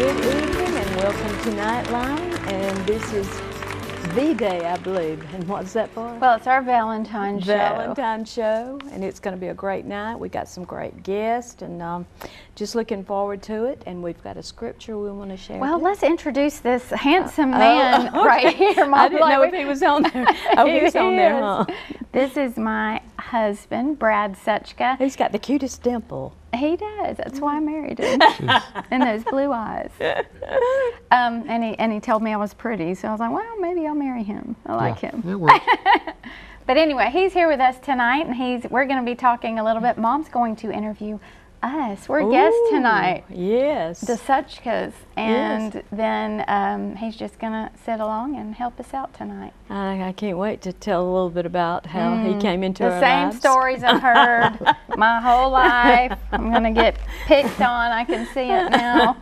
Good evening and welcome to Nite Line, and this is the day, I believe. And what's that for? Well, it's our Valentine's show. Valentine's show, and it's going to be a great night. We got some great guests, and just looking forward to it. And we've got a scripture we want to share. Well, let's introduce this handsome man okay. right here. I didn't know if he was on there. Oh, he's on there, huh? This is my husband, Brad Suchka. He's got the cutest dimple. He does. That's why I married him. And those blue eyes. And he told me I was pretty, so I was like, well, maybe I'll marry him. I like him. It works. But anyway, he's here with us tonight, and we're going to be talking a little bit. Mom's going to interview us. We're guests tonight. Yes. The Suchkas. And then he's just going to sit along and help us out tonight. I can't wait to tell a little bit about how he came into our The lives. same stories I've heard my whole life. I'm going to get picked on. I can see it now.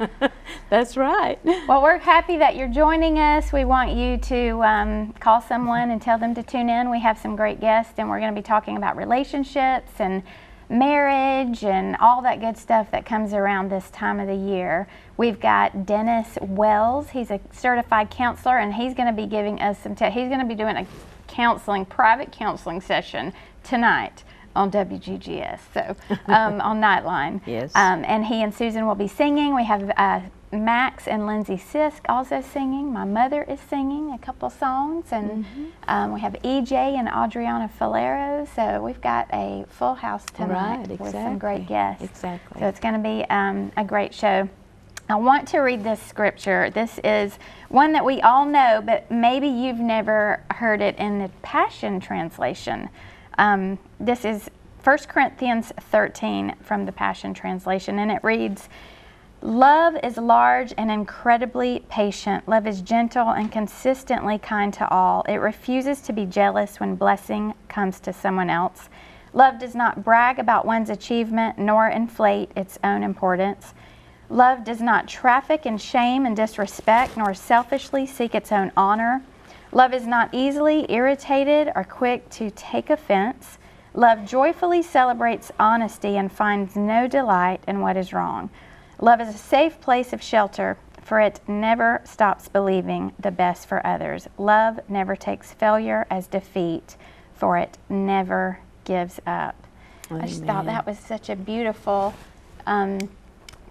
That's right. Well, we're happy that you're joining us. We want you to call someone and tell them to tune in. We have some great guests, and we're going to be talking about relationships and marriage and all that good stuff that comes around this time of the year. We've got Dennis Wells. He's a certified counselor, and he's going to be giving us some he's going to be doing a private counseling session tonight on WGGS, so on Nite Line. Yes. And he and Susan will be singing. We have Max and Lindsay Sisk also singing. My mother is singing a couple songs, and we have EJ and Audrianna Falero. So we've got a full house tonight with some great guests. Exactly. So it's going to be a great show. I want to read this scripture. This is one that we all know, but maybe you've never heard it in the Passion Translation. This is 1 Corinthians 13 from the Passion Translation, and it reads, "Love is large and incredibly patient. Love is gentle and consistently kind to all. It refuses to be jealous when blessing comes to someone else. Love does not brag about one's achievement nor inflate its own importance. Love does not traffic in shame and disrespect nor selfishly seek its own honor. Love is not easily irritated or quick to take offense. Love joyfully celebrates honesty and finds no delight in what is wrong. Love is a safe place of shelter, for it never stops believing the best for others. Love never takes failure as defeat, for it never gives up." Amen. I just thought that was such a beautiful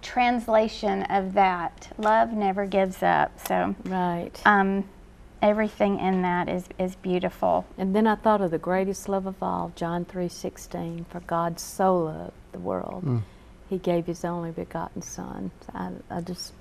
translation of that. Love never gives up. So everything in that is beautiful. And then I thought of the greatest love of all, John 3:16, for God so loved the world. He gave his only begotten Son. I just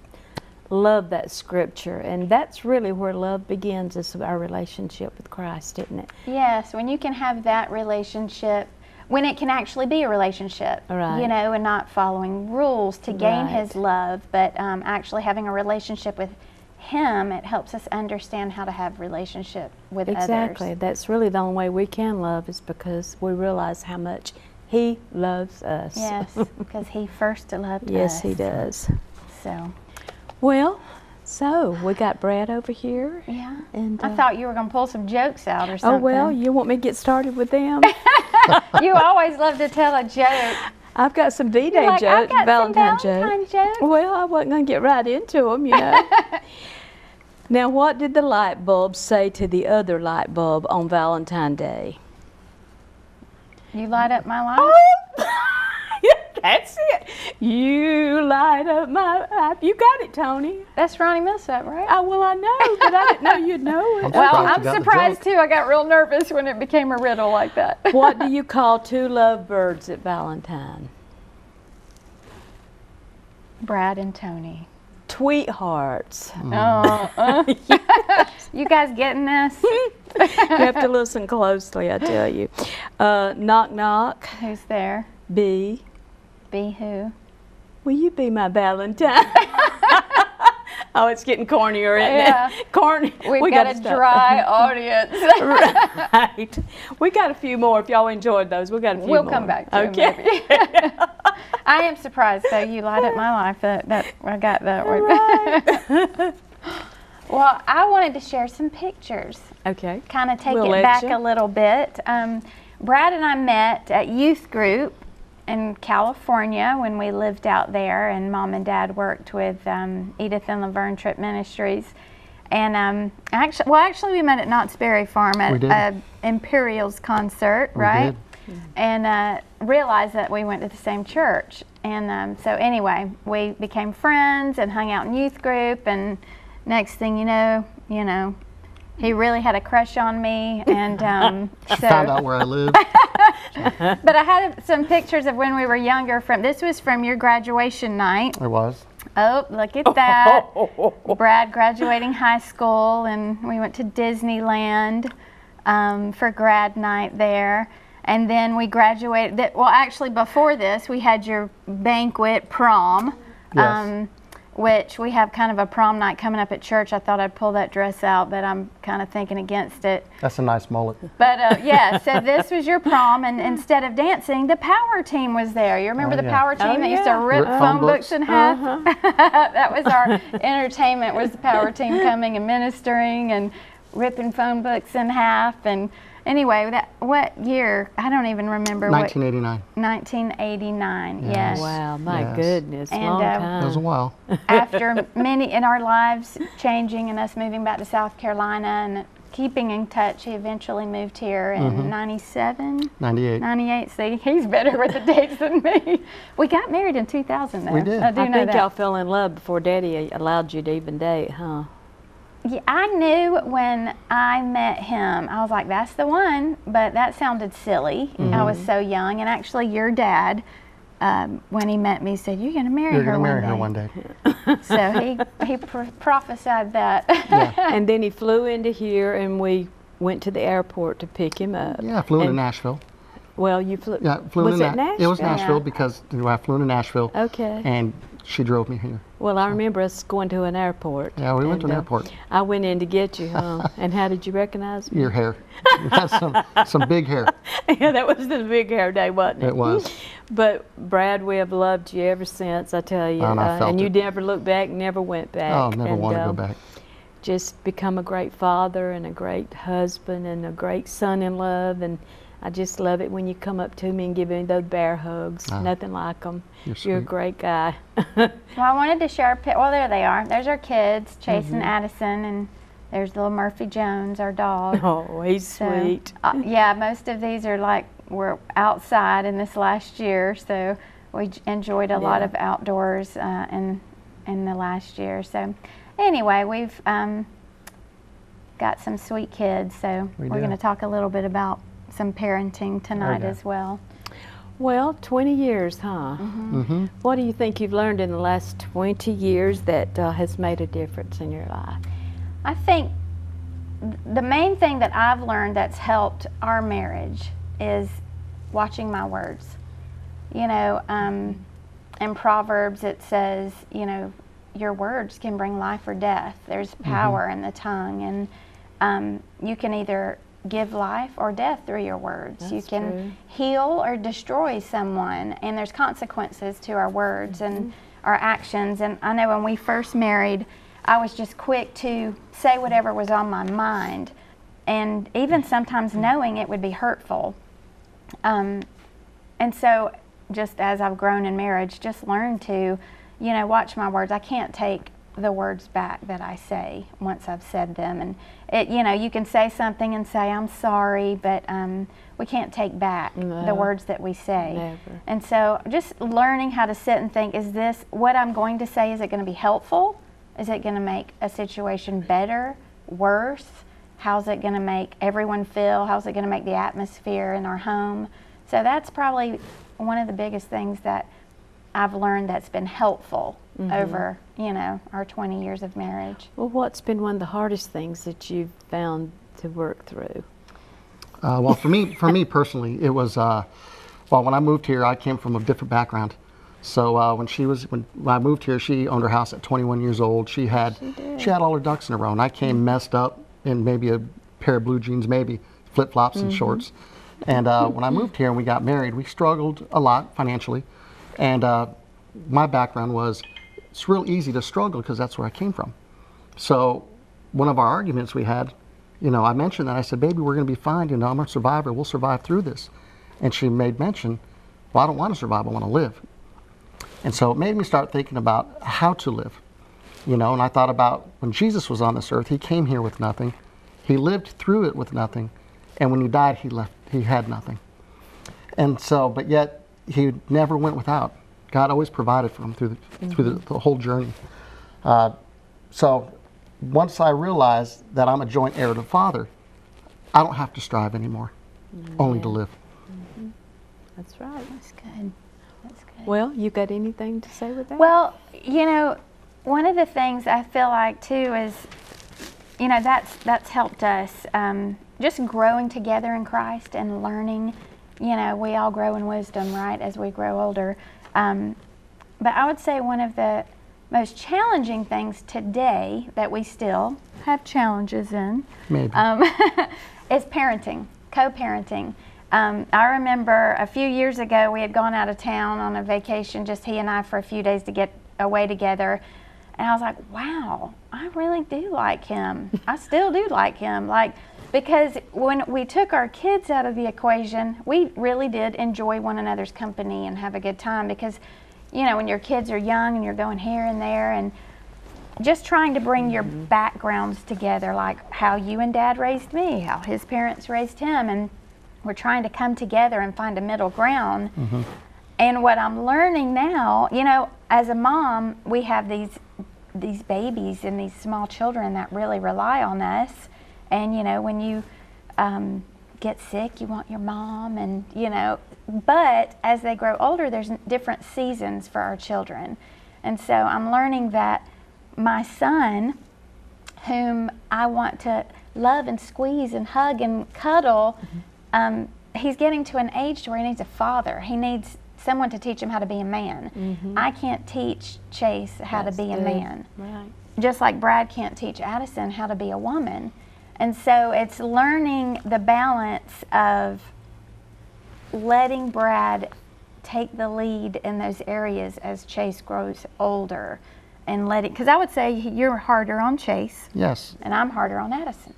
love that scripture, and that's really where love begins, is our relationship with Christ, isn't it? Yes, when you can have that relationship, when it can actually be a relationship, right, you know, and not following rules to gain his love, but actually having a relationship with him, it helps us understand how to have relationship with others. Exactly. That's really the only way we can love, is because we realize how much he loves us. Yes, because he first loved us. Yes, he does. So, well, we got Brad over here. Yeah. And I thought you were going to pull some jokes out or something. Oh, well, you want me to get started with them? You always love to tell a joke. I've got some D-Day jokes, Valentine's jokes. Well, I wasn't going to get right into them, you know. Now, what did the light bulb say to the other light bulb on Valentine's Day? You light up my life? Oh, that's it. You light up my life. You got it, Toni. That's Ronnie Millsap, right? Oh, well, I know, but I didn't know you'd know it. Well, I'm surprised, too. I got real nervous when it became a riddle like that. What do you call two lovebirds at Valentine? Brad and Toni. Tweethearts. You guys getting this? You have to listen closely, I tell you. Knock, knock. Who's there? B. B who? Will you be my Valentine? Oh, it's getting cornier, isn't it? Corny. We've got a dry audience. Right. We got a few more. If y'all enjoyed those, we got a few more. We'll come back to them, maybe. I am surprised, though. You light up my life. That I got that one. Right. Well, I wanted to share some pictures. Okay. Kind of take it back a little bit. Brad and I met at youth group in California when we lived out there, and Mom and Dad worked with Edith and Laverne Tripp Ministries. And actually we met at Knott's Berry Farm at Imperial's concert, right? We did. And realized that we went to the same church. And so anyway, we became friends and hung out in youth group, and next thing you know, he really had a crush on me, and She found out where I lived. But I had some pictures of when we were younger. This was from your graduation night. It was. Oh, look at that. Brad graduating high school, and we went to Disneyland for grad night there. And then we graduated. Well, actually, before this, we had your banquet prom, Yes. which we have kind of a prom night coming up at church. I thought I'd pull that dress out, but I'm kind of thinking against it. That's a nice mullet. But yeah, so this was your prom, and instead of dancing, the power team was there. You remember the power team that used to rip phone books in half? That was our entertainment, was the power team coming and ministering and ripping phone books in half. And anyway, what year? I don't even remember. 1989. 1989, yes. Wow, my Yes. goodness, And, long time. That was a while. After many in our lives changing and us moving back to South Carolina and keeping in touch, he eventually moved here in 97, 98. 98. See, he's better with the dates than me. We got married in 2000, though. We did. I do I know think that. y'all fell in love before Daddy allowed you to even date, huh? Yeah, I knew when I met him, I was like, that's the one, but that sounded silly. I was so young, and actually your dad, when he met me, said, you're going to marry You're her going to one marry day. her one day. So he prophesied that. Yeah. And then he flew into here, and we went to the airport to pick him up. Yeah, I flew into And- Nashville. Well, you flew. Yeah, flew was into it Nashville? It was Nashville Yeah. because I flew into Nashville. Okay. And she drove me here. Well, I remember us going to an airport. Yeah, we went to an and, airport. I went in to get you, huh? And how did you recognize me? Your hair. You had some big hair. Yeah, that was the big hair day, wasn't it? It was. But Brad, we have loved you ever since, I tell you. And I felt and you it. never looked back, never went back. Oh, never and, want to go back. Just become a great father and a great husband and a great son-in-law. And I just love it when you come up to me and give me those bear hugs. Nothing like them. You're a sweet. great guy. Well, I wanted to share, well, there they are. There's our kids, Chase and Addison, and there's little Murphy Jones, our dog. Oh, he's So, sweet. Yeah, most of these are we're outside in this last year, so we enjoyed a lot Yeah. of outdoors in the last year. So anyway, we've got some sweet kids, so We we're do. going to talk a little bit about some parenting tonight Okay. as well. Well, 20 years, huh? Mm-hmm. What do you think you've learned in the last 20 years that has made a difference in your life? I think the main thing that I've learned that's helped our marriage is watching my words. You know, in Proverbs it says, you know, your words can bring life or death. There's power in the tongue, and you can either give life or death through your words. You That's can true. heal or destroy someone, and there's consequences to our words and our actions. And I know when we first married, I was just quick to say whatever was on my mind, and even sometimes knowing it would be hurtful. And so just as I've grown in marriage, just learn to, you know, watch my words. I can't take the words back that I say once I've said them. And it, you know, you can say something and say, I'm sorry, but we can't take back the No. words that we say. Never. And so just learning how to sit and think, is this, what I'm going to say, is it going to be helpful? Is it going to make a situation better, worse? How's it going to make everyone feel? How's it going to make the atmosphere in our home? So that's probably one of the biggest things that I've learned that's been helpful over, you know, our 20 years of marriage. Well, what's been one of the hardest things that you've found to work through? Well, for me personally, it was, well, when I moved here, I came from a different background. So when I moved here, she owned her house at 21 years old. She had all her ducks in a row, and I came messed up in maybe a pair of blue jeans, maybe flip-flops and shorts. And when I moved here and we got married, we struggled a lot financially. And my background was, it's real easy to struggle because that's where I came from. So one of our arguments we had, you know, I mentioned that. I said, baby, we're going to be fine. You know, I'm a survivor. We'll survive through this. And she made mention, Well, I don't want to survive, I want to live. And so it made me start thinking about how to live. And I thought about when Jesus was on this earth, he came here with nothing. He lived through it with nothing. And when he died, he had nothing. And so, but yet he never went without. God always provided for him through the whole journey. So once I realized that I'm a joint heir to the Father, I don't have to strive anymore, only to live. That's right. That's good. That's good. Well, you got anything to say with that? Well, one of the things I feel like too is, that's helped us just growing together in Christ and learning. We all grow in wisdom, right, as we grow older. But I would say one of the most challenging things today that we still have challenges in Maybe. is parenting, co-parenting. I remember a few years ago we had gone out of town on a vacation, just he and I, for a few days to get away together. And I was like, wow, I really do like him. I still do like him. Because when we took our kids out of the equation, we really did enjoy one another's company and have a good time. Because, when your kids are young and you're going here and there and just trying to bring your backgrounds together, like how you and Dad raised me, how his parents raised him, and we're trying to come together and find a middle ground. And what I'm learning now, as a mom, we have these babies and these small children that really rely on us. And when you get sick, you want your mom, and but as they grow older, there's different seasons for our children. And so I'm learning that my son, whom I want to love and squeeze and hug and cuddle, he's getting to an age to where he needs a father. He needs someone to teach him how to be a man. I can't teach Chase how to be a man. Right. Just like Brad can't teach Addison how to be a woman. And so it's learning the balance of letting Brad take the lead in those areas as Chase grows older, and because I would say you're harder on Chase. Yes. And I'm harder on Addison.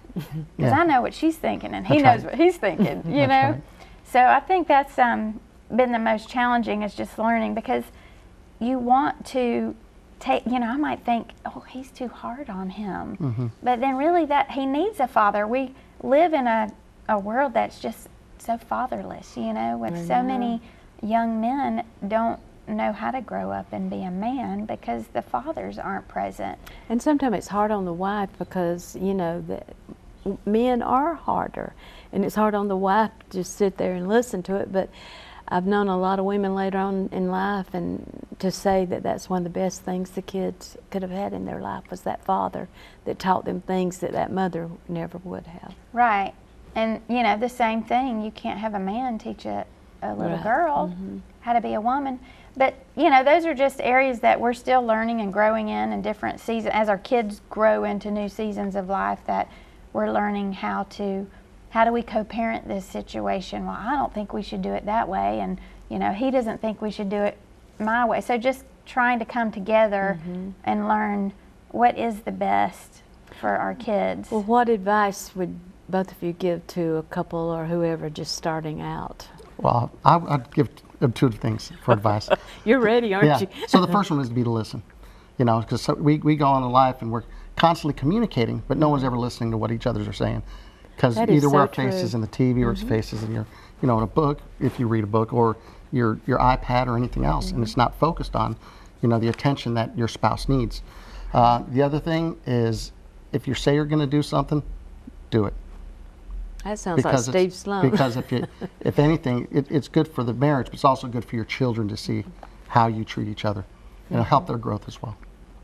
Because I know what she's thinking and he That's knows right. what he's thinking, Right. So I think that's been the most challenging, is just learning, because you want to take, I might think, oh, he's too hard on him. But then really that he needs a father. We live in a world that's just so fatherless, with so many young men don't know how to grow up and be a man because the fathers aren't present. And sometimes it's hard on the wife because, the men are harder. And it's hard on the wife to just sit there and listen to it. But I've known a lot of women later on in life, and to say that that's one of the best things the kids could have had in their life was that father that taught them things that mother never would have. Right. And, the same thing, you can't have a man teach a little girl how to be a woman. But, those are just areas that we're still learning and growing in different seasons. As our kids grow into new seasons of life, that we're learning how do we co-parent this situation? Well, I don't think we should do it that way. And, he doesn't think we should do it my way. So just trying to come together and learn what is the best for our kids. Well, what advice would both of you give to a couple or whoever just starting out? Well, I'd give two things for advice. You're ready, aren't you? So the first one is to be to listen. Because we go on in life and we're constantly communicating, but no one's ever listening to what each other are saying. Because either we're our faces in the TV or it's faces in your, in a book, if you read a book, or your iPad or anything else, and it's not focused on, the attention that your spouse needs. The other thing is, if you say you're going to do something, do it. That sounds like Steve Sloan. Because if anything, it's good for the marriage, but it's also good for your children to see how you treat each other. It'll help their growth as well.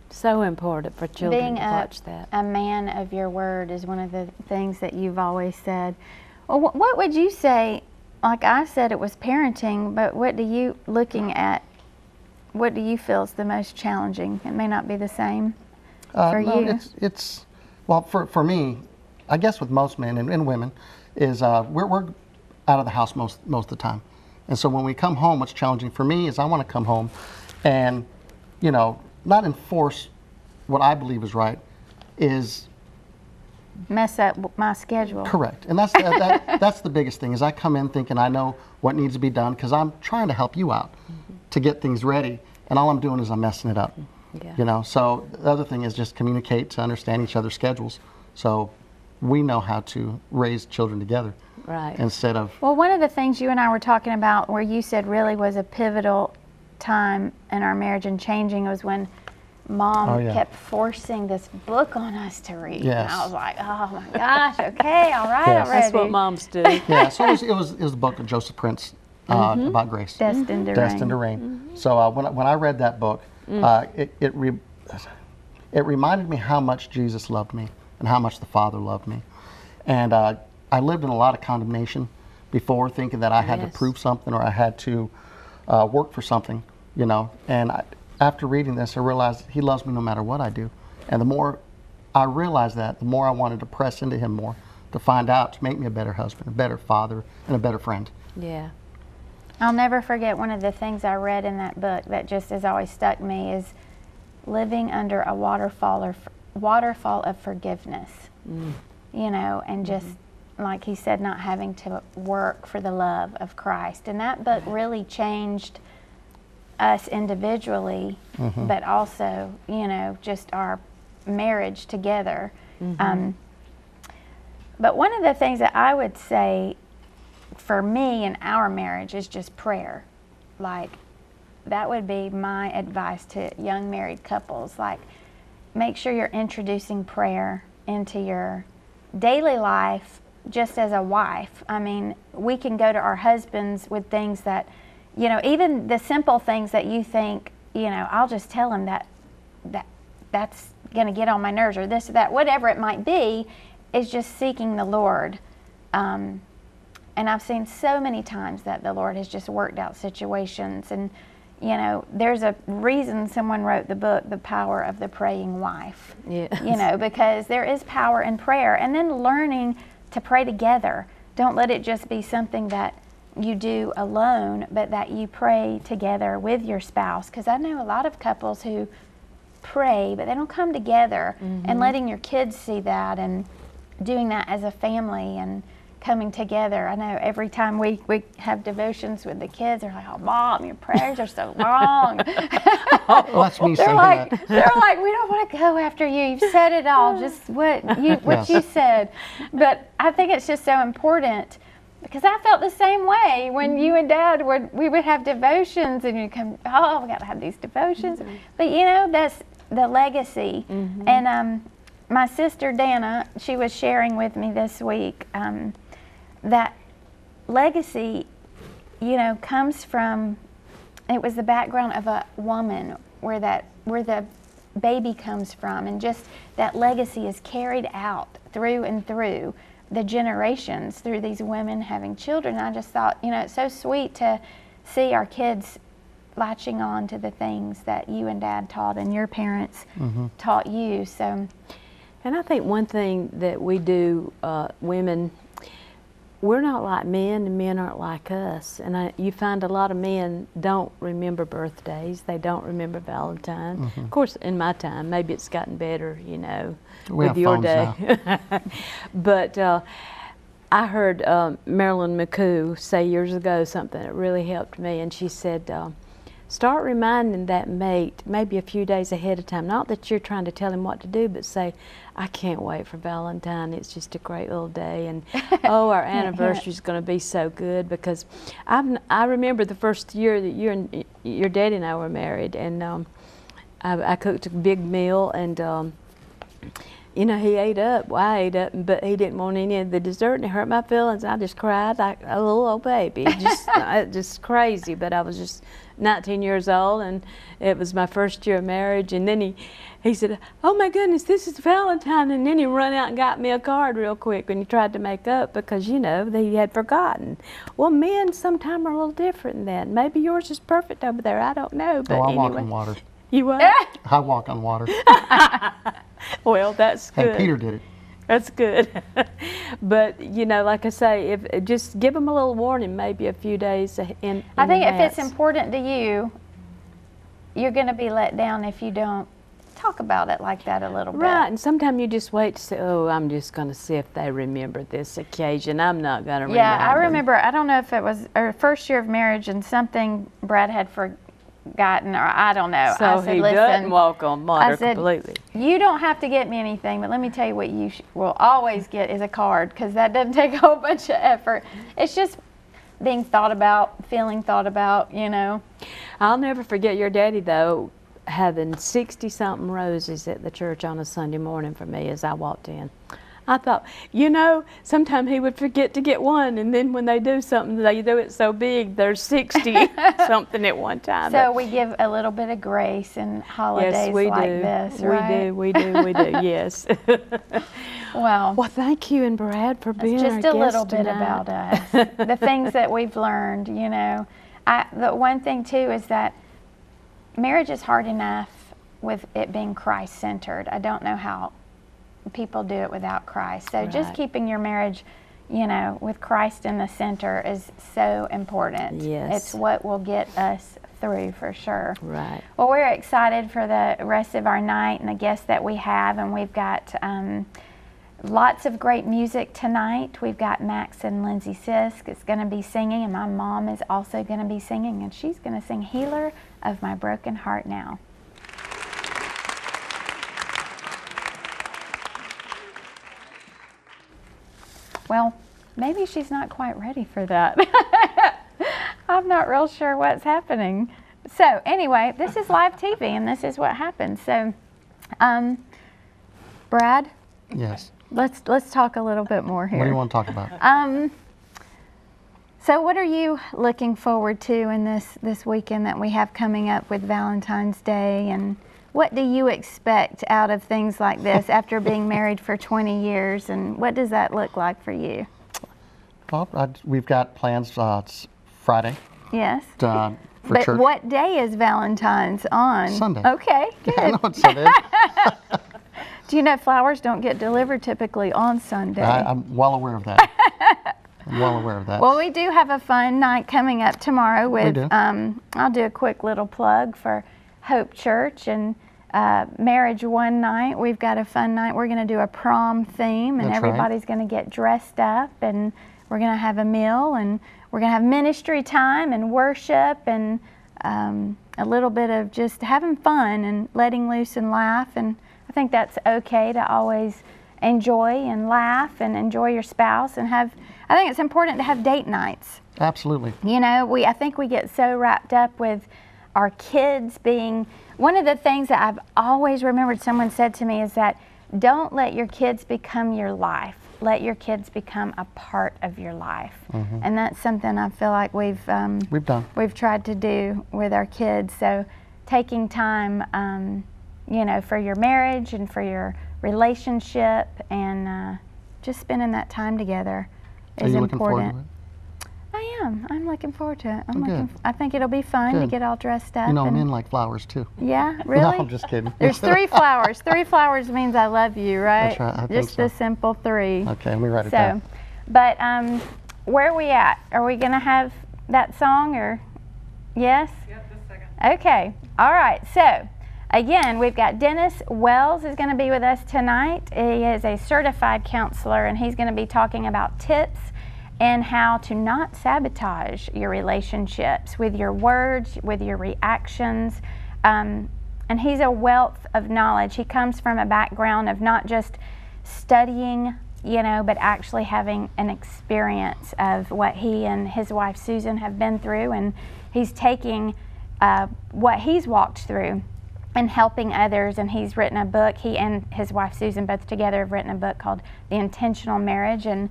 So important for children Being to watch that. A man of your word is one of the things that you've always said. Well, what would you say? Like I said, it was parenting, but what do you feel is the most challenging? It may not be the same for you. Well, for me, I guess with most men and women, is we're out of the house most of the time. And so when we come home, what's challenging for me is I want to come home and, not enforce what I believe is right, is mess up my schedule. Correct. And that's that's the biggest thing, is I come in thinking I know what needs to be done because I'm trying to help you out to get things ready, and all I'm doing is I'm messing it up. Yeah. You know, so the other thing is just communicate to understand each other's schedules, so we know how to raise children together. Right. Instead of, Well, one of the things you and I were talking about where you said really was a pivotal time in our marriage and changing was when Mom Oh, yeah. kept forcing this book on us to read. Yes. And I was like, oh my gosh, okay, all right, Yes. I'm ready. That's what moms do. yeah, so it was the book of Joseph Prince about grace. Destined to Destined to reign. Reign. So when I read that book, it reminded me how much Jesus loved me and how much the Father loved me. And I lived in a lot of condemnation before, thinking that I had to Yes. prove something or I had to work for something, you know. And after reading this, I realized He loves me no matter what I do. And the more I realized that, the more I wanted to press into Him more, to find out, to make me a better husband, a better father, and a better friend. Yeah. I'll never forget one of the things I read in that book that just has always stuck me is living under a waterfall of forgiveness. You know, and just like he said, not having to work for the love of Christ. And that book really changed us individually, but also, you know, just our marriage together. But one of the things that I would say for me in our marriage is just prayer. Like, that would be my advice to young married couples. Like, make sure you're introducing prayer into your daily life just as a wife. I mean, we can go to our husbands with things that, you know, even the simple things that you think, you know, I'll just tell him that's going to get on my nerves, or this or that, whatever it might be, is just seeking the Lord. And I've seen so many times that the Lord has just worked out situations. And, you know, there's a reason someone wrote the book, The Power of the Praying Wife. Yes. You know, because there is power in prayer. And then learning to pray together. Don't let it just be something that you do alone, but that you pray together with your spouse. Because I know a lot of couples who pray, but they don't come together. And letting your kids see that and doing that as a family and coming together. I know every time we have devotions with the kids, they're like, "Oh, Mom, your prayers are so long." Well, that's me saying that. They're like, "We don't want to go after you. You've said it all. Just what you said." But I think it's just so important, because I felt the same way when you and Dad we would have devotions, and you come, "Oh, we got to have these devotions." But you know, that's the legacy. And my sister Dana, she was sharing with me this week that legacy, you know, comes from, it was the background of a woman where the baby comes from, and just that legacy is carried out through and through the generations through these women having children. And I just thought, you know, it's so sweet to see our kids latching on to the things that you and Dad taught and your parents taught you. So, And I think one thing that we do, women, we're not like men, and men aren't like us. And you find a lot of men don't remember birthdays. They don't remember Valentine. Of course, in my time, maybe it's gotten better, you know, We with have your phones day. now. But I heard Marilyn McCoo say years ago something that really helped me. And she said, start reminding that mate maybe a few days ahead of time. Not that you're trying to tell him what to do, but say, I can't wait for Valentine. It's just a great little day. And, oh, our anniversary is going to be so good. Because I remember the first year that your daddy and I were married. And I cooked a big meal. And, you know, he ate up. Well, I ate up, but he didn't want any of the dessert. And it hurt my feelings. I just cried like a little old baby. Just crazy. But I was just 19 years old, and it was my first year of marriage. And then he said, oh my goodness, this is Valentine. And then he run out and got me a card real quick when he tried to make up, because, you know, he had forgotten. Well, men sometimes are a little different than that. Maybe yours is perfect over there. I don't know. But I anyway. walk on water. You what? I walk on water. Well, that's good. And Peter did it. That's good. But, you know, like I say, if just give them a little warning, maybe a few days in I think if advance. it's important to you, you're going to be let down if you don't talk about it like that a little bit. Right, and sometimes you just wait to say, oh, I'm just going to see if they remember this occasion. I'm not going to remember. Yeah, I remember, I don't know if it was our first year of marriage and something Brad had forgotten, or I don't know. So I said, he doesn't walk on water I said, completely. You don't have to get me anything, but let me tell you what you will always get is a card, because that doesn't take a whole bunch of effort. It's just being thought about, feeling thought about, you know. I'll never forget your daddy, though, having 60-something roses at the church on a Sunday morning for me as I walked in. I thought, you know, sometimes he would forget to get one, and then when they do something, they do it so big, there's 60 something at one time. So we give a little bit of grace in holidays yes, we like do. this, we right? We do, yes. Well, thank you and Brad for being just our a little guest bit tonight. about us, the things that we've learned, you know. The one thing, too, is that marriage is hard enough with it being Christ-centered. I don't know how people do it without Christ. So just keeping your marriage, you know, with Christ in the center is so important. Yes. It's what will get us through for sure. Right. Well, we're excited for the rest of our night and the guests that we have, and we've got lots of great music tonight. We've got Max and Lindsay Sisk is going to be singing, and my mom is also going to be singing, and she's going to sing Healer of My Broken Heart now. Well, maybe she's not quite ready for that. I'm not real sure what's happening. So anyway, this is live TV, and this is what happens. So, Brad? Yes. Let's talk a little bit more here. What do you want to talk about? So what are you looking forward to in this weekend that we have coming up with Valentine's Day, and what do you expect out of things like this after being married for 20 years, and what does that look like for you? Well, we've got plans. It's Friday. Yes. For But church. what day is Valentine's on? Sunday. Okay, good. I know what Sunday is. Do you know flowers don't get delivered typically on Sunday? I'm well aware of that. I'm well aware of that. Well, we do have a fun night coming up tomorrow with, do. I'll do a quick little plug for Hope Church and Marriage One night. We've got a fun night. We're going to do a prom theme, and That's right. everybody's going to get dressed up, and we're going to have a meal, and we're going to have ministry time and worship, and a little bit of just having fun and letting loose and laugh. And I think that's okay to always enjoy and laugh and enjoy your spouse and have. I think it's important to have date nights. Absolutely. You know, I think we get so wrapped up with our kids being. One of the things that I've always remembered someone said to me is that don't let your kids become your life. Let your kids become a part of your life. Mm-hmm. And that's something I feel like we've done. We've tried to do with our kids. So taking time, you know, for your marriage and for your relationship, and just spending that time together is Are you important. looking forward to it? I am. I'm looking forward to it. Good. I think it'll be fun to Good. get all dressed up. You know, and, men like flowers too. Yeah, really? No, I'm just kidding. There's 3 flowers. 3 flowers means I love you, right? That's right. I think Just so. the simple 3. Okay, let me write it So, down. but where are we at? Are we going to have that song, or yes? Yep, just a second. Okay. All right. So, again, we've got Dennis Wells is going to be with us tonight. He is a certified counselor, and he's going to be talking about tips and how to not sabotage your relationships with your words, with your reactions. And he's a wealth of knowledge. He comes from a background of not just studying, you know, but actually having an experience of what he and his wife Susan have been through. And he's taking what he's walked through and helping others. And he's written a book. He and his wife Susan both together have written a book called The Intentional Marriage. And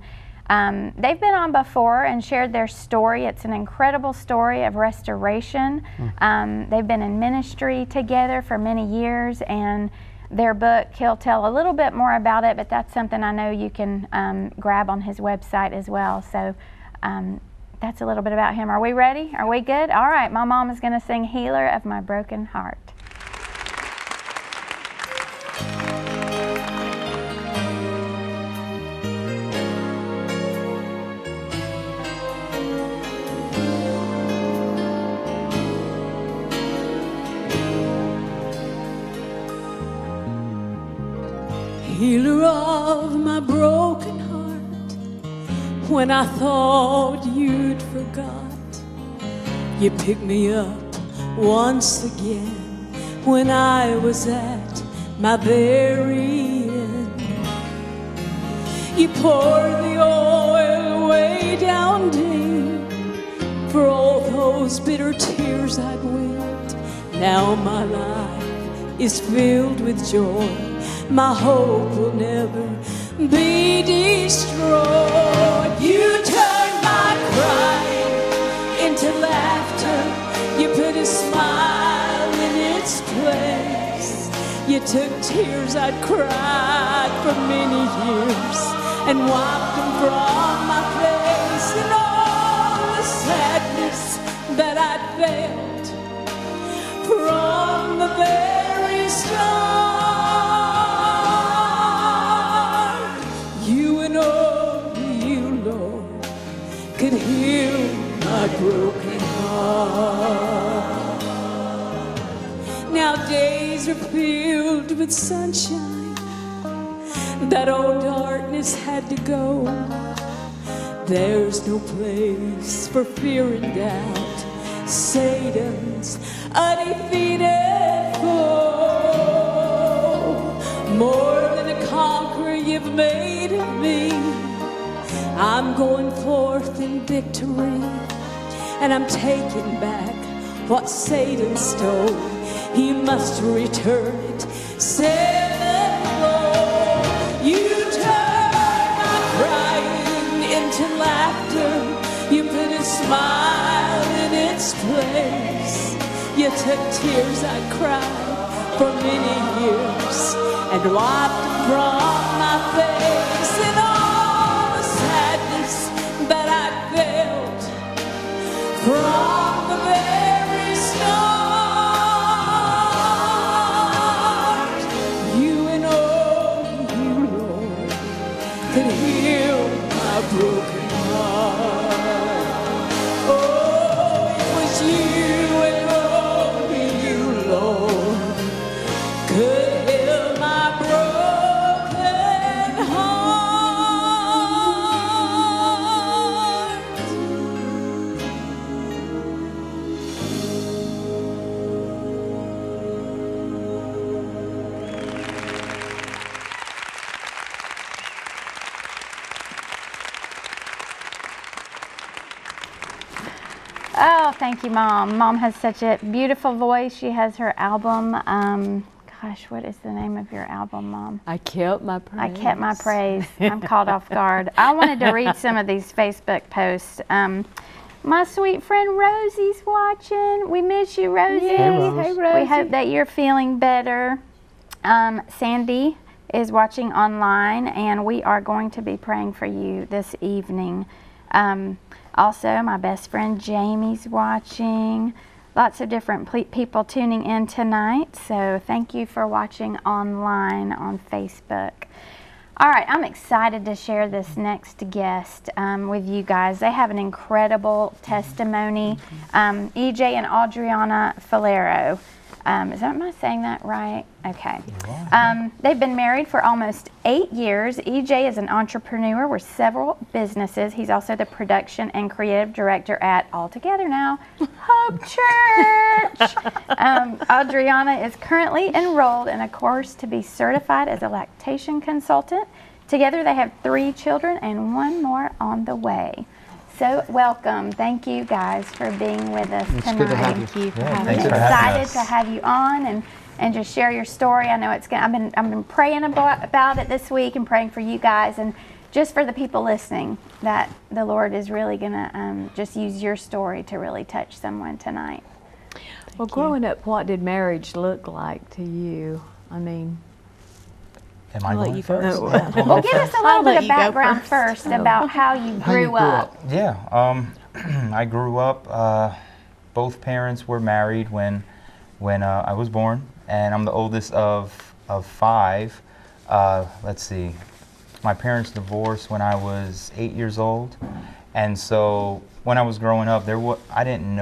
they've been on before and shared their story. It's an incredible story of restoration. They've been in ministry together for many years, and their book, he'll tell a little bit more about it, but that's something I know you can grab on his website as well. So that's a little bit about him. Are we ready? Are we good? All right, my mom is going to sing Healer of My Broken Heart. healer of my broken heart. When I thought you'd forgot, you picked me up once again. When I was at my very end, you poured the oil way down deep for all those bitter tears I'd wept. Now my life is filled with joy. My hope will never be destroyed. You turned my crying into laughter. You put a smile in its place. You took tears I'd cried for many years and wiped them from my face. And all the sadness that I'd felt from the very start, you and only you, Lord, could heal my broken heart. Now days are filled with sunshine, that old darkness had to go. There's no place for fear and doubt. Satan's a defeated foe. More than a conqueror you've made of me. I'm going forth in victory, and I'm taking back what Satan stole. He must return it sevenfold. You turned my crying into laughter. You put a smile in its place. You took tears I cried for many years and wiped them from my face. And all the sadness that I felt from the very start, you and only you, Lord, could heal my broken heart. Oh, it was you and only you, Lord, could heal my broken heart. Oh, thank you, Mom. Mom has such a beautiful voice. She has her album. Gosh, what is the name of your album, Mom? I kept my praise. I kept my praise. I'm caught off guard. I wanted to read some of these Facebook posts. My sweet friend Rosie's watching. We miss you, Rosie. Yes. Hey, Rosie. We hope that you're feeling better. Sandy is watching online, and we are going to be praying for you this evening. Also, my best friend Jamie's watching. Lots of different people tuning in tonight, so thank you for watching online on Facebook. All right, I'm excited to share this next guest with you guys. They have an incredible testimony. EJ and Audrianna Falero. Am I saying that right? Okay. They've been married for almost 8 years. EJ is an entrepreneur with several businesses. He's also the production and creative director at All Together Now, Hope Church. Audrianna is currently enrolled in a course to be certified as a lactation consultant. Together they have 3 children and 1 more on the way. So welcome. Thank you guys for being with us tonight. It's good to have you. Thank you for Yeah, having thanks us. for I'm having excited us. to have you on and just share your story. I know it's gonna. I've been praying about it this week and praying for you guys and just for the people listening that the Lord is really gonna just use your story to really touch someone tonight. Well, growing up, what did marriage look like to you? I mean, Am I I'll let going you go first? first. Well, give us a I'll little let bit of you go background first. first about how you grew up. Yeah, I grew up. Both parents were married when I was born, and I'm the oldest of 5. Let's see, my parents divorced when I was 8 years old, and so when I was growing up, I didn't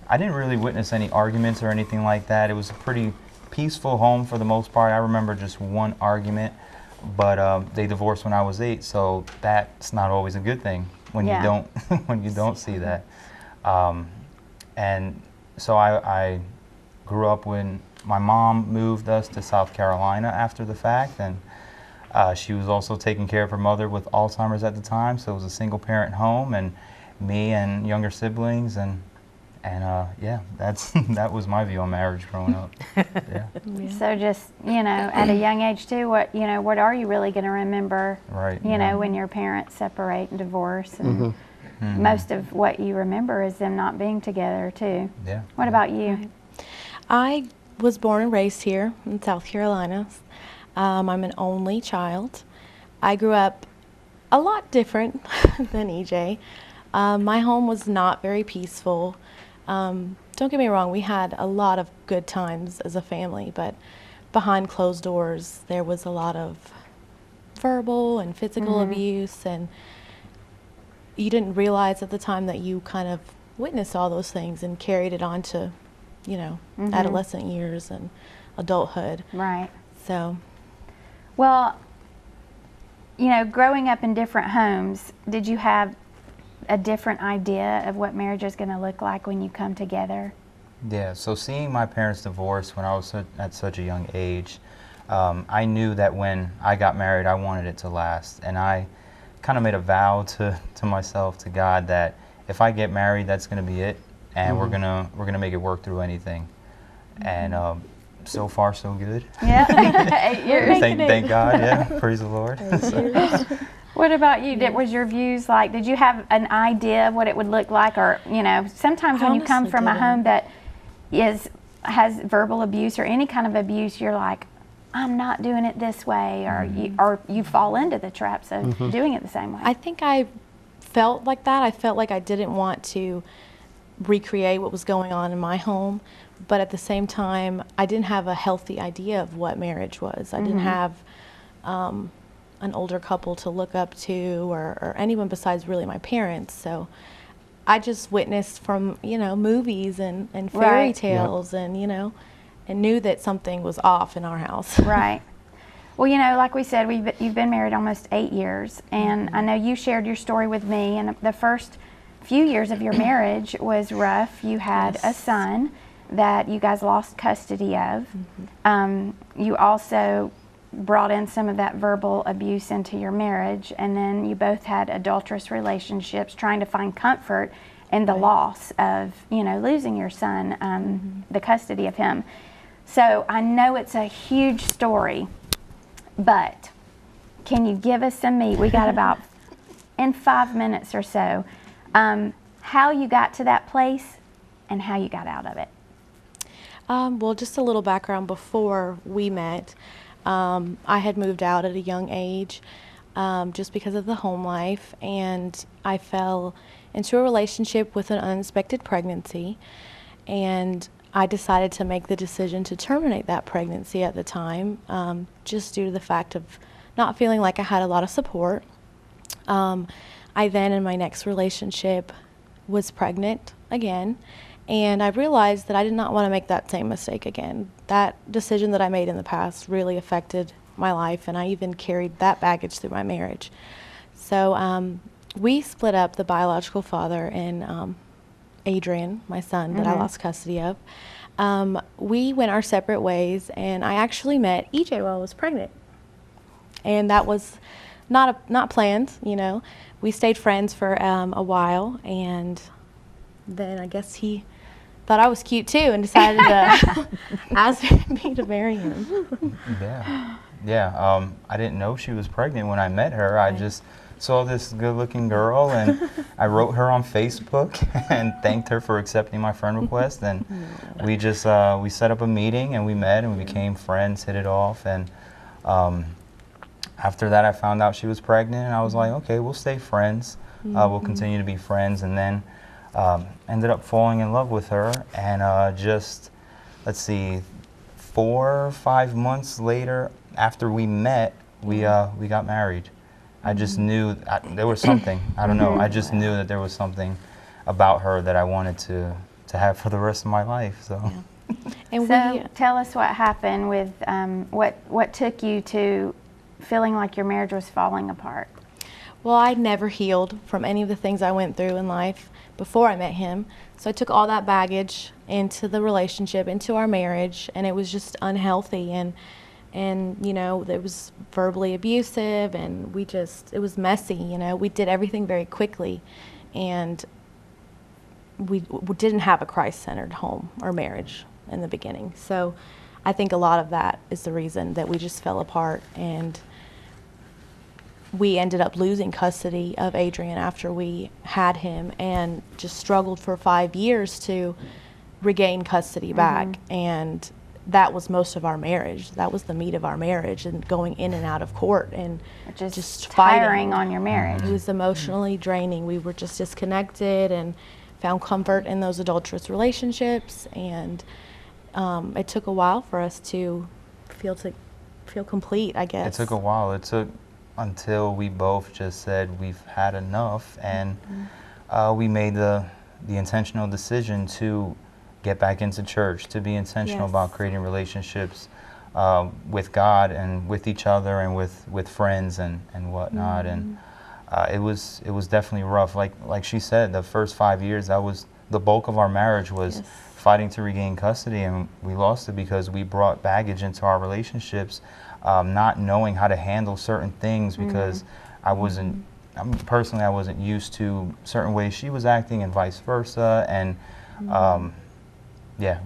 really witness any arguments or anything like that. It was a pretty peaceful home for the most part. I remember just one argument, but they divorced when I was 8, so that's not always a good thing when you don't when you don't see that. And so I grew up when my mom moved us to South Carolina after the fact, and she was also taking care of her mother with Alzheimer's at the time, so it was a single parent home, and me and younger siblings, and yeah, that was my view on marriage growing up. Yeah. So just, at a young age too, what are you really going to remember? Right. When your parents separate and divorce, and most of what you remember is them not being together too. Yeah. What about you? I was born and raised here in South Carolina. I'm an only child. I grew up a lot different than EJ. My home was not very peaceful. Don't get me wrong, we had a lot of good times as a family, but behind closed doors there was a lot of verbal and physical abuse, and you didn't realize at the time that you kind of witnessed all those things and carried it on to, adolescent years and adulthood. Right. So. Well, growing up in different homes, did you have a different idea of what marriage is going to look like when you come together? Yeah, so seeing my parents divorce when I was at such a young age, I knew that when I got married, I wanted it to last. And I kind of made a vow to myself, to God, that if I get married, that's going to be it. And we're gonna make it work through anything. And so far, so good. Yeah. Thank God, yeah. Praise the Lord. What about you? Was your views like, did you have an idea of what it would look like? Or, sometimes when you come from a home that has verbal abuse or any kind of abuse, you're like, I'm not doing it this way, or you fall into the traps of doing it the same way. I think I felt like that. I felt like I didn't want to recreate what was going on in my home, but at the same time, I didn't have a healthy idea of what marriage was. I didn't have an older couple to look up to, or anyone besides really my parents. So I just witnessed from, movies and fairy tales, and, and knew that something was off in our house. Right. Well, like we said, you've been married almost 8 years, and I know you shared your story with me, and the first few years of your marriage was rough. You had a son that you guys lost custody of. You also brought in some of that verbal abuse into your marriage, and then you both had adulterous relationships, trying to find comfort in the loss of, losing your son, the custody of him. So I know it's a huge story, but can you give us some meat? We got about in 5 minutes or so, how you got to that place and how you got out of it. Well, just a little background before we met. I had moved out at a young age just because of the home life, and I fell into a relationship with an unexpected pregnancy, and I decided to make the decision to terminate that pregnancy at the time, just due to the fact of not feeling like I had a lot of support. I then, in my next relationship, was pregnant again, and I realized that I did not want to make that same mistake again. That decision that I made in the past really affected my life, and I even carried that baggage through my marriage. So we split up, the biological father and Adrian, my son, that I lost custody of. We went our separate ways, and I actually met EJ while I was pregnant. And that was not planned, We stayed friends for a while, and then I guess he thought I was cute too and decided to ask me to marry him. Yeah. I didn't know she was pregnant when I met her. I just saw this good-looking girl, and I wrote her on Facebook and thanked her for accepting my friend request. And we just we set up a meeting, and we met, and we became friends, hit it off. And after that, I found out she was pregnant, and I was like, okay, we'll stay friends. We'll continue to be friends. And then ended up falling in love with her, and just, let's see, 4 or 5 months later, after we met, we got married. I just knew there was something. I don't know. I just knew that there was something about her that I wanted to have for the rest of my life. So. And So tell us what happened with what took you to feeling like your marriage was falling apart. Well, I never healed from any of the things I went through in life before I met him. So I took all that baggage into the relationship, into our marriage, and it was just unhealthy. And you know, it was verbally abusive, and it was messy. You know, we did everything very quickly, and we didn't have a Christ-centered home or marriage in the beginning. So I think a lot of that is the reason that we just fell apart, and we ended up losing custody of Adrian after we had him, and just struggled for 5 years to regain custody back. And that was most of our marriage. That was the meat of our marriage, and going in and out of court and just tiring fighting on your marriage. It was emotionally draining. We were just disconnected and found comfort in those adulterous relationships, and it took a while for us to feel complete, I guess. It took a while. It took until we both just said we've had enough, and we made the intentional decision to get back into church, to be intentional about creating relationships with God and with each other and with friends and whatnot. And it was definitely rough. Like she said, the first 5 years, that was the bulk of our marriage, was fighting to regain custody, and we lost it because we brought baggage into our relationships, not knowing how to handle certain things, because I wasn't used to certain ways she was acting and vice versa. And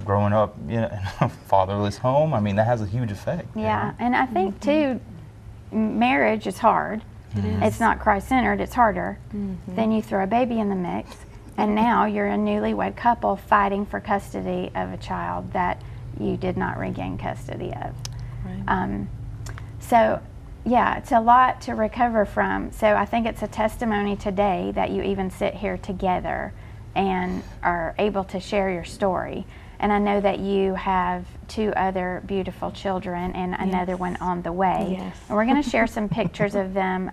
growing up, in a fatherless home, I mean, that has a huge effect. Yeah, and I think too, marriage is hard. It is. It's not Christ-centered, it's harder. Then you throw a baby in the mix, and now you're a newlywed couple fighting for custody of a child that you did not regain custody of. Right. So, yeah, it's a lot to recover from. So I think it's a testimony today that you even sit here together and are able to share your story. And I know that you have 2 other beautiful children and another one on the way. Yes. And we're going to share some pictures of them.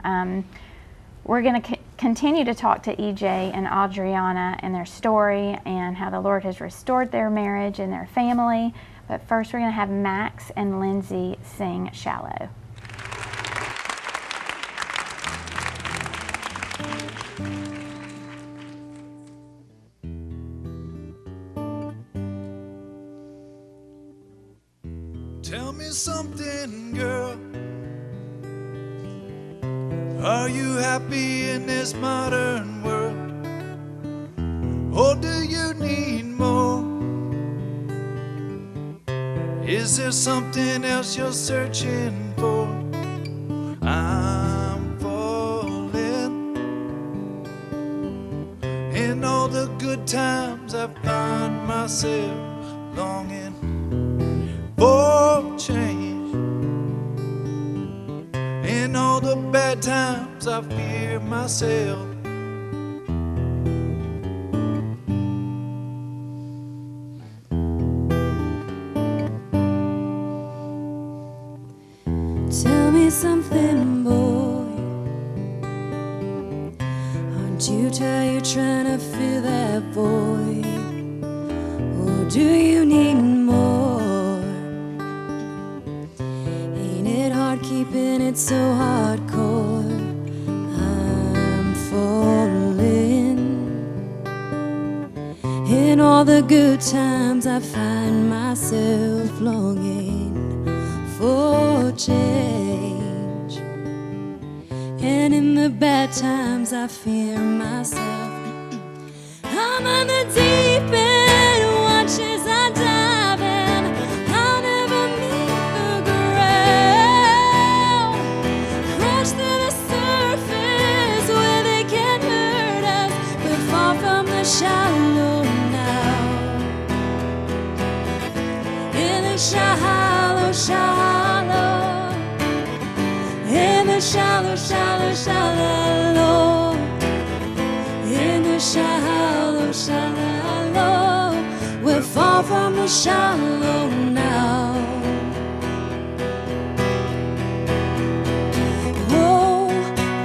We're going to continue to talk to EJ and Audrianna and their story and how the Lord has restored their marriage and their family. But first, we're going to have Max and Lindsay sing Shallow. Tell me something, girl. Are you happy in this modern world? Or do you need more? Is there something else you're searching for? I'm falling. In all the good times I find myself longing for change. In all the bad times I fear myself. Tell me something, boy. Aren't you tired, you're trying to fill that void? Or do you need more? Ain't it hard keeping it so hardcore? I'm falling. In all the good times I find myself longing for change, and in the bad times I fear myself. I'm on the deep end, watch as I dive in. I'll never meet the ground. Crash through the surface where they can hurt us, but fall from the shallow now. In the shallow, shallow, in the shallow, shallow, shallow, in the shallow, shallow, we'll fall from the shallow now. Whoa,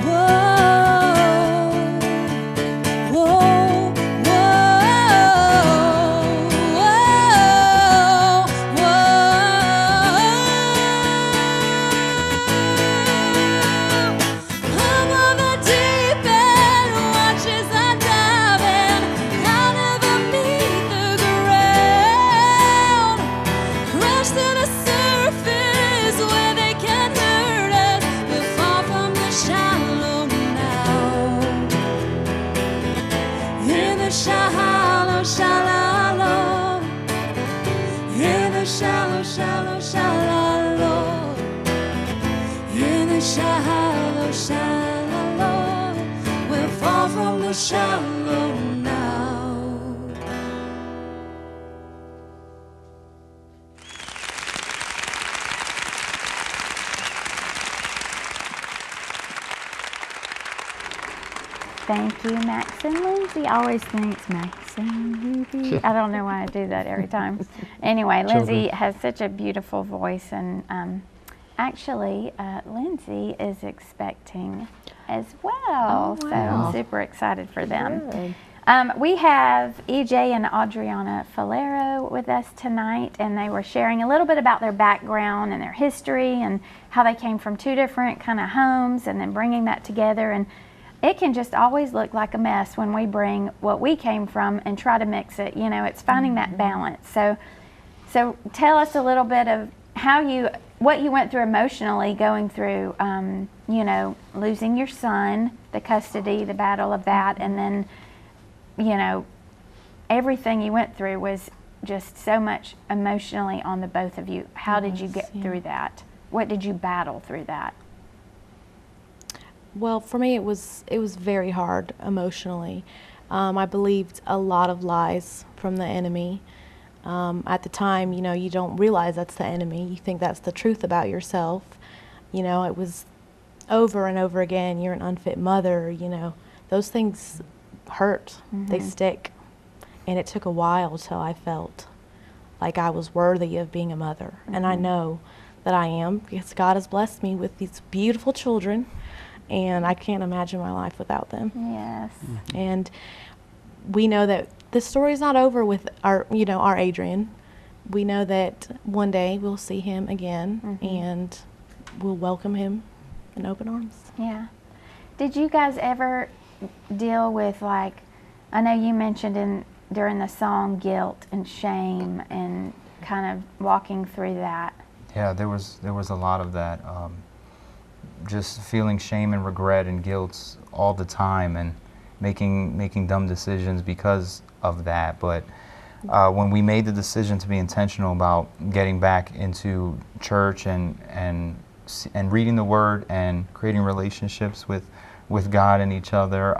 whoa, whoa, whoa, whoa. shallow, shallow. We're far from the shallow now. Thank you, Max and Lindsay. Always thanks Max and Lindsay. I don't know why I do that every time. Anyway, Lindsay has such a beautiful voice, and actually, Lindsay is expecting as well. Oh, wow. So I'm super excited for them. Good. We have EJ and Audrianna Falero with us tonight, and they were sharing a little bit about their background and their history and how they came from two different kind of homes and then bringing that together. And it can just always look like a mess when we bring what we came from and try to mix it. You know, it's finding that balance. So tell us a little bit of what you went through emotionally going through, you know, losing your son, the custody, the battle of that, and then, you know, everything you went through was just so much emotionally on the both of you. How did you get through that? What did you battle through that? Well, for me, it was very hard emotionally. I believed a lot of lies from the enemy. At the time, you know, you don't realize that's the enemy. You think that's the truth about yourself. You know, it was over and over again. You're an unfit mother. You know, those things hurt. They stick. And it took a while till I felt like I was worthy of being a mother. And I know that I am, because God has blessed me with these beautiful children. And I can't imagine my life without them. Yes. And we know that the story's not over with our Adrian. We know that one day we'll see him again, and we'll welcome him in open arms. Yeah. Did you guys ever deal with, like, I know you mentioned during the song guilt and shame and kind of walking through that? Yeah, there was a lot of that. Just feeling shame and regret and guilt all the time, and making dumb decisions because of that. But when we made the decision to be intentional about getting back into church and reading the Word and creating relationships with God and each other,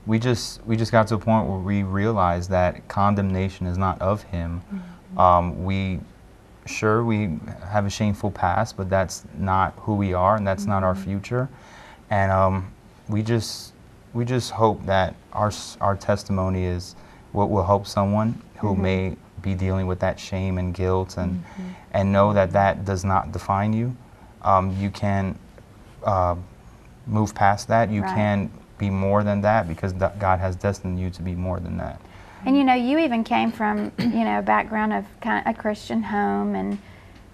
we just got to a point where we realized that condemnation is not of Him. We have a shameful past, but that's not who we are, and that's not our future. And we just hope that our testimony is what will help someone who may be dealing with that shame and guilt, and know that does not define you. You can move past that. You can be more than that, because God has destined you to be more than that. And you know, you even came from, you know, a background of kind of a Christian home, and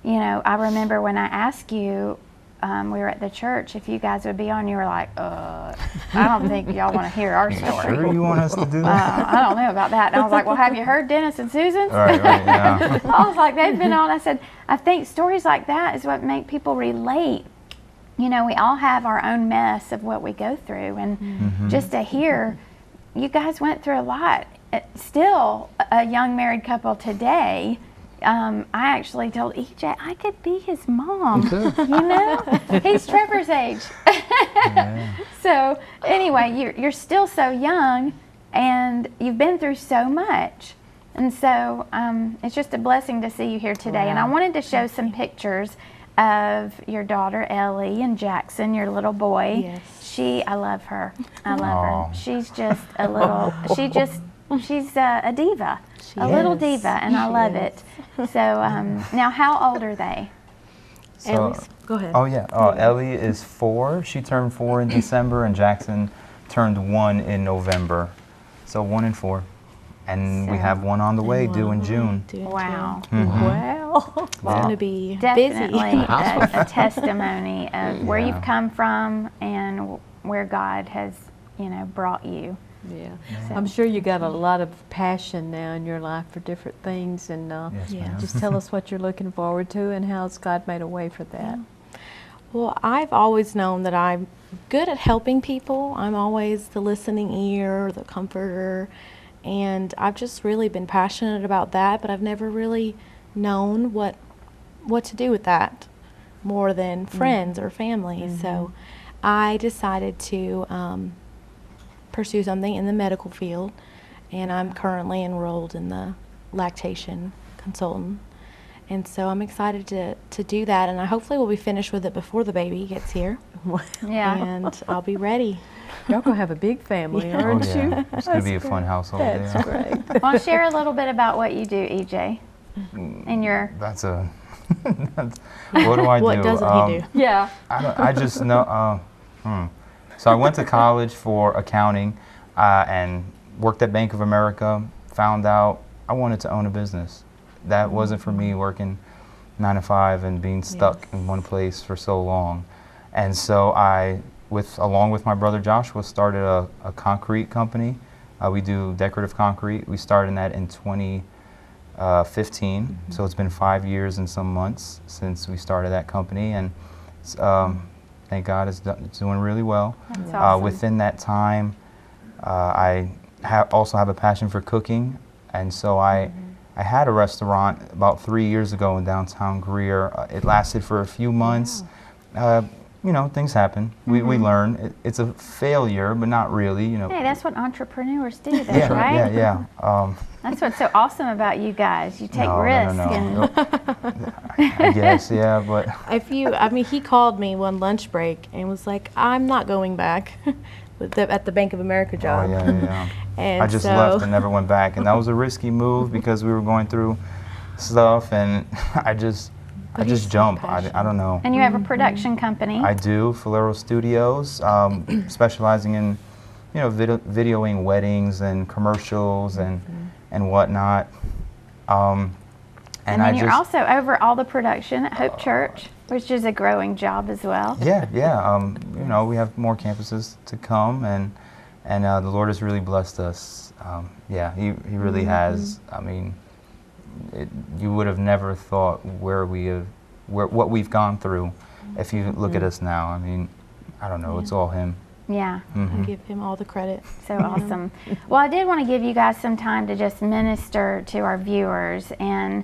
you know, I remember when I asked you, we were at the church, if you guys would be on, you were like, I don't think y'all want to hear our story. Sure you want us to do that? I don't know about that. And I was like, well, have you heard Dennis and Susan's? Right, yeah. I was like, they've been on. I said, I think stories like that is what make people relate. You know, we all have our own mess of what we go through, and just to hear, you guys went through a lot. Still a young married couple today. I actually told EJ I could be his mom. You know, he's Trevor's age. So anyway, you're still so young, and you've been through so much, and so it's just a blessing to see you here today. And I wanted to show some pictures of your daughter Ellie and Jackson, your little boy. Yes. I love her. I love her. She's just a little. She's a diva, little diva, and I love it. So now, how old are they? Ellie's, go ahead. Oh yeah, Ellie is 4. She turned 4 in December, and Jackson turned 1 in November. So 1 and 4, and we have one on the way, due in June. Wow. Wow. It's going to be Definitely busy. a testimony of where you've come from and where God has, you know, brought you. Yeah. I'm sure you got a lot of passion now in your life for different things, and just tell us what you're looking forward to and how's God made a way for that. Well, I've always known that I'm good at helping people. I'm always the listening ear, the comforter, and I've just really been passionate about that, but I've never really known what to do with that. more than friends or family. So I decided to pursue something in the medical field, and I'm currently enrolled in the lactation consultant. And so I'm excited to do that, and I hopefully will be finished with it before the baby gets here. Yeah. And I'll be ready. Y'all gonna have a big family, aren't Oh, you? yeah. It's going to be a fun household. That's yeah. great. Well, share a little bit about what you do, EJ, in your. That's a. What do I do? What doesn't he do? Yeah. I just know. So I went to college for accounting and worked at Bank of America. Found out I wanted to own a business. That wasn't for me, working 9 to 5 and being stuck in one place for so long. And so I, along with my brother Joshua, started a concrete company. We do decorative concrete. We started that in 2015. So it's been 5 years and some months since we started that company, and thank God it's doing really well. That's awesome. Within that time, I also have a passion for cooking, and so I had a restaurant about 3 years ago in downtown Greer. It lasted for a few months. You know, things happen. We learn. It's a failure, but not really. You know. Hey, that's what entrepreneurs do, though, Yeah, right? yeah. That's what's so awesome about you guys. You take No. risks. I guess, yeah, but He called me one lunch break and was like, I'm not going back at the Bank of America job. oh yeah. And I just so, left and never went back, and that was a risky move because we were going through stuff, and I just he's so jumped. passionate. I don't know. And you have a production company. I do Falero Studios, specializing in, you know, videoing weddings and commercials and whatnot. and then you're also over all the production at Hope Church, which is a growing job as well. Yeah. You know, we have more campuses to come, and the Lord has really blessed us. Yeah, He really has. I mean, you would have never thought what we've gone through if you look at us now. I mean, I don't know. It's all Him. Yeah. I give him all the credit. So awesome. Well, I did want to give you guys some time to just minister to our viewers. And,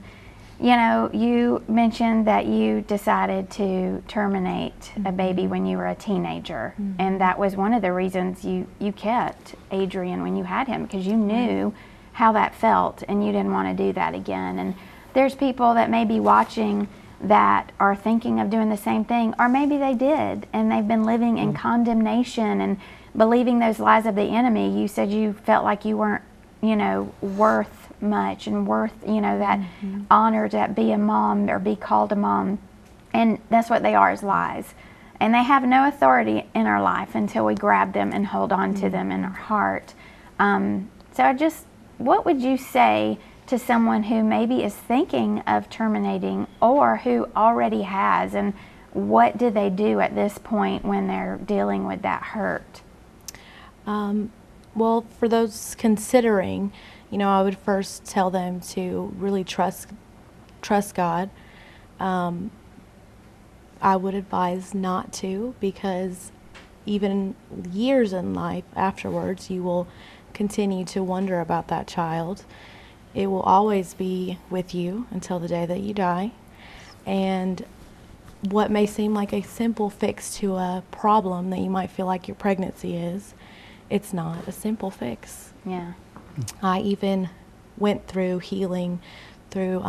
you know, you mentioned that you decided to terminate a baby when you were a teenager. And that was one of the reasons you kept Adrian when you had him, because you knew how that felt and you didn't want to do that again. And there's people that may be watching that are thinking of doing the same thing, or maybe they did and they've been living in condemnation and believing those lies of the enemy. You said you felt like you weren't, you know, worth much and worth, you know, that honor to be a mom or be called a mom. And that's what they are, is lies. And they have no authority in our life until we grab them and hold on to them in our heart. What would you say to someone who maybe is thinking of terminating or who already has, and what do they do at this point when they're dealing with that hurt? Well, for those considering, you know, I would first tell them to really trust God. I would advise not to, because even years in life afterwards, you will continue to wonder about that child. It will always be with you until the day that you die. And what may seem like a simple fix to a problem that you might feel like your pregnancy is, it's not a simple fix. Yeah. I even went through healing through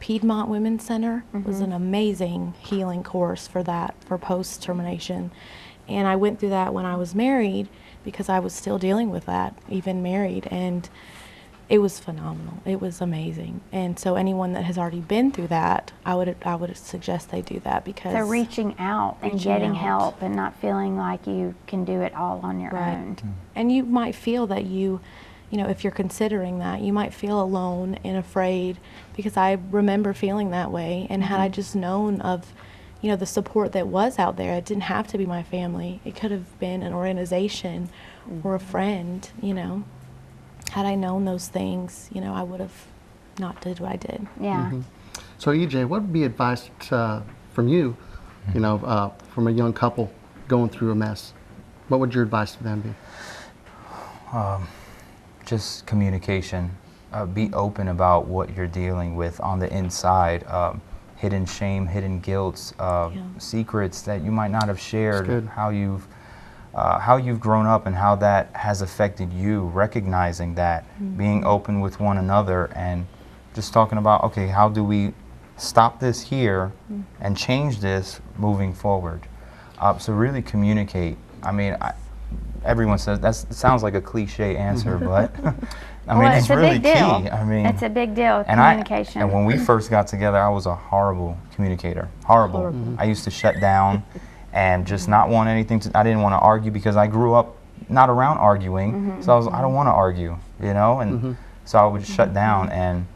Piedmont Women's Center. It was an amazing healing course for that, for post-termination. And I went through that when I was married, because I was still dealing with that, even married. And it was phenomenal. It was amazing. And so anyone that has already been through that, I would suggest they do that, because So reaching out and getting help and not feeling like you can do it all on your own. And you might feel that you know, if you're considering that, you might feel alone and afraid, because I remember feeling that way. And had I just known of, you know, the support that was out there, it didn't have to be my family. It could have been an organization or a friend, you know. Had I known those things, you know, I would have not did what I did. Yeah. So EJ, what would be advice from you, you know, from a young couple going through a mess? What would your advice to them be? Just communication. Be open about what you're dealing with on the inside. hidden shame, hidden guilt, secrets that you might not have shared, how you've grown up and how that has affected you, recognizing that, being open with one another, and just talking about, okay, how do we stop this here and change this moving forward? So really communicate. I mean, everyone says it sounds like a cliche answer, but I mean, it's really key. I mean, it's a big deal, communication. And when we first got together, I was a horrible communicator. Horrible. I used to shut down and just not want anything I didn't want to argue because I grew up not around arguing. So I don't want to argue, you know? And so I would just shut down, and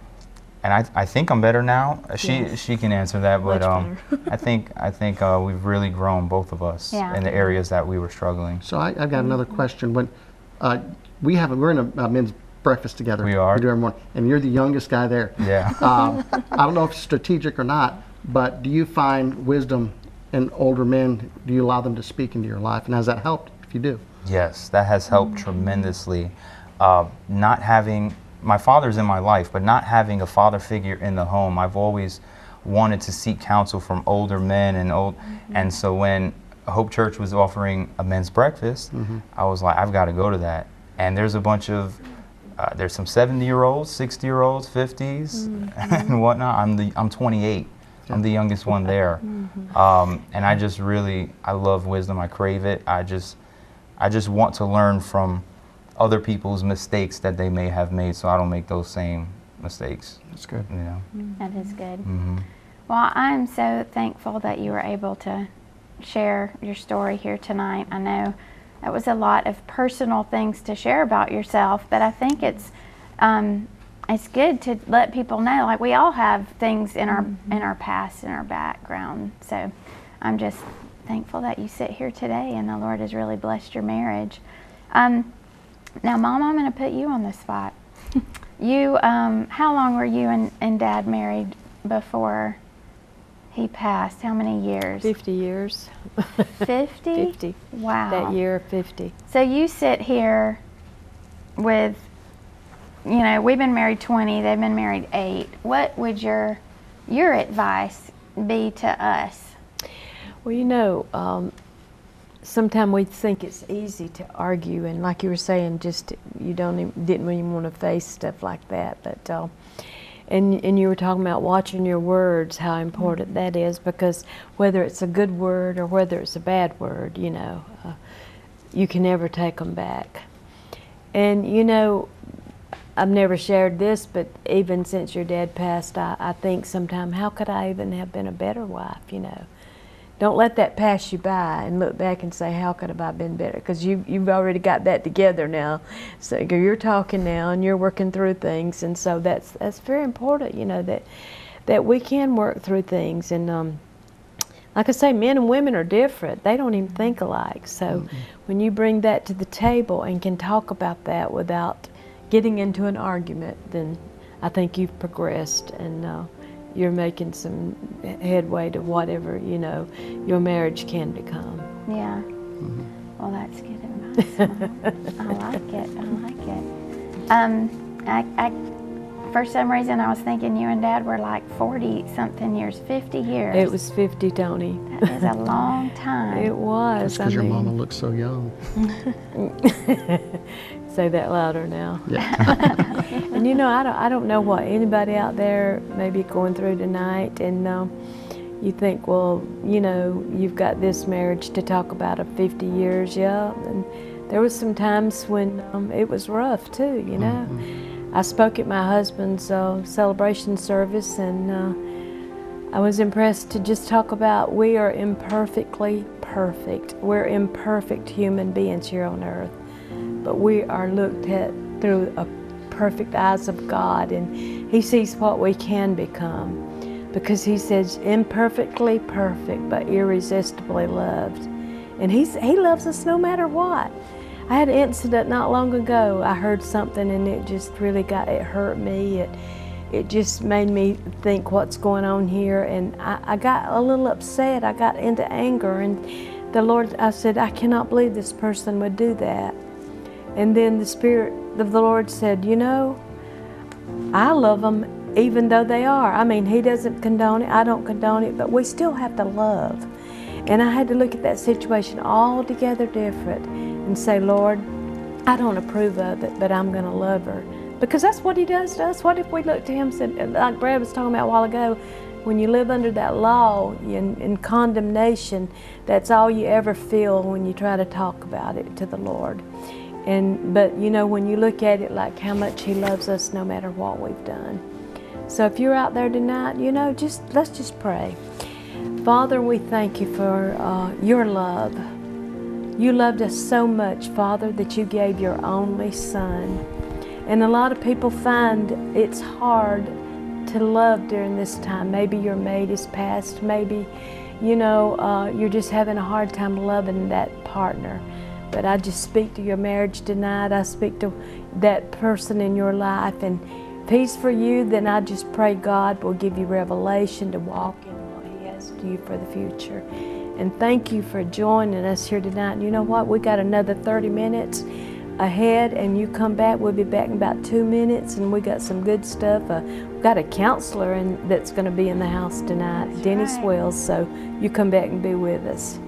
I think I'm better now. She can answer that, but I think we've really grown, both of us, in the areas that we were struggling. So I've got another question. When we're in a men's breakfast together. We are. We do every morning, and you're the youngest guy there. Yeah. I don't know if it's strategic or not, but do you find wisdom in older men? Do you allow them to speak into your life, and has that helped if you do? Yes, that has helped tremendously. Not having my father's in my life, but not having a father figure in the home, I've always wanted to seek counsel from older men and so when Hope Church was offering a men's breakfast, I was like, I've got to go to that. And there's a bunch of there's some 70-year-olds, 60-year-olds, 50s, and whatnot. I'm 28. I'm the youngest one there, and I love wisdom. I crave it. I just want to learn from other people's mistakes that they may have made, so I don't make those same mistakes. That's good. You know? That is good. Well, I'm so thankful that you were able to share your story here tonight. I know that was a lot of personal things to share about yourself, but I think it's good to let people know, like, we all have things in our past, in our background. So I'm just thankful that you sit here today and the Lord has really blessed your marriage. Now, Mom, I'm going to put you on the spot. You, how long were you and Dad married before he passed? How many years? 50 years. 50? 50. Wow. That year, 50. So you sit here with, you know, we've been married 20, they've been married 8. What would your advice be to us? Well, you know, sometimes we think it's easy to argue, and like you were saying, just didn't even want to face stuff like that. But and you were talking about watching your words, how important that is, because whether it's a good word or whether it's a bad word, you know, you can never take them back. And you know, I've never shared this, but even since your dad passed, I think sometimes, how could I even have been a better wife, you know? Don't let that pass you by and look back and say, how could have I been better? Because you've already got that together now. So you're talking now and you're working through things. And so that's very important, you know, that we can work through things. And like I say, men and women are different. They don't even think alike. So when you bring that to the table and can talk about that without getting into an argument, then I think you've progressed, and you're making some headway to whatever, you know, your marriage can become. Yeah. Well, that's good advice. I like it. I for some reason I was thinking you and Dad were like 40-something years, 50 years. It was 50, Toni. That is a long time. It was. That's because your mama looks so young. Say that louder now. Yeah. And you know, I don't know what anybody out there may be going through tonight, and you think, well, you know, you've got this marriage to talk about of 50 years, yeah. And there was some times when it was rough too, you know. I spoke at my husband's celebration service, and I was impressed to just talk about we are imperfectly perfect. We're imperfect human beings here on earth, but we are looked at through a perfect eyes of God, and He sees what we can become, because He says imperfectly perfect but irresistibly loved, and He loves us no matter what. I had an incident not long ago. I heard something and it just really it hurt me. It just made me think, what's going on here? And I got a little upset. I got into anger, and I said, I cannot believe this person would do that. And then the Spirit of the Lord said, you know, I love them even though they are. I mean, he doesn't condone it, I don't condone it, but we still have to love. And I had to look at that situation altogether different and say, Lord, I don't approve of it, but I'm going to love her. Because that's what he does to us. What if we look to him and said, like Brad was talking about a while ago, when you live under that law in condemnation, that's all you ever feel when you try to talk about it to the Lord. But you know, when you look at it like how much he loves us no matter what we've done. So if you're out there tonight, you know, let's just pray. Father, we thank you for your love. You loved us so much, Father, that you gave your only Son. And a lot of people find it's hard to love during this time. Maybe your mate is passed. Maybe, you know, you're just having a hard time loving that partner. But I just speak to your marriage tonight. I speak to that person in your life. And if he's for you, then I just pray God will give you revelation to walk in what he has to you for the future. And thank you for joining us here tonight. And you know what? We got another 30 minutes ahead, and you come back. We'll be back in about 2 minutes, and we got some good stuff. We've got a counselor that's going to be in the house tonight, Denny Swells, so you come back and be with us.